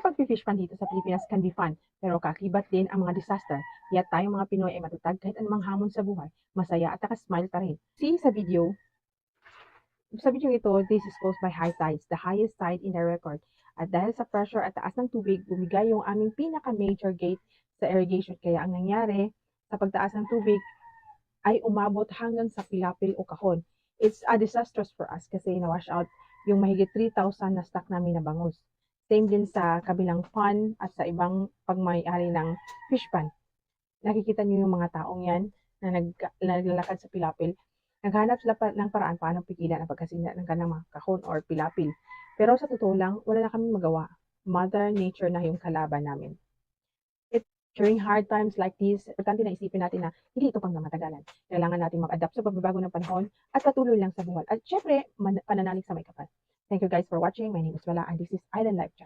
pag-fish pan dito sa Pilipinas can be fun, pero kakibat din ang mga disaster. Yat tayong mga Pinoy ay matatag kahit anumang hamon sa buhay, masaya at naka-smile pa rin. See sa video ito, this is caused by high tides, the highest tide in the record. At dahil sa pressure at taas ng tubig, bumigay yung aming pinaka-major gate sa irrigation. Kaya ang nangyari, sa pagtaas ng tubig, ay umabot hanggang sa Pilapil o Kahon. It's a disastrous for us kasi na-wash out yung mahigit 3,000 na stock namin na bangus. Same din sa kabilang pond at sa ibang pagmay-ari ng fish pond. Nakikita niyo yung mga taong yan na naglalakad sa Pilapil. Naghanap sila ng paraan paano pigilan ang pagkasira ng kanilang mga kahon or pilapil. Pero sa totoo lang, wala na kami magawa. Mother Nature na yung kalaban namin. During hard times like this, importante na isipin natin na hindi ito pang namatagalan. Kailangan natin mag-adapt sa pagbabago ng panahon at patuloy lang sa buhay. At syempre, pananalig sa may kapal. Thank you guys for watching. My name is Wala and this is Island Life Chat.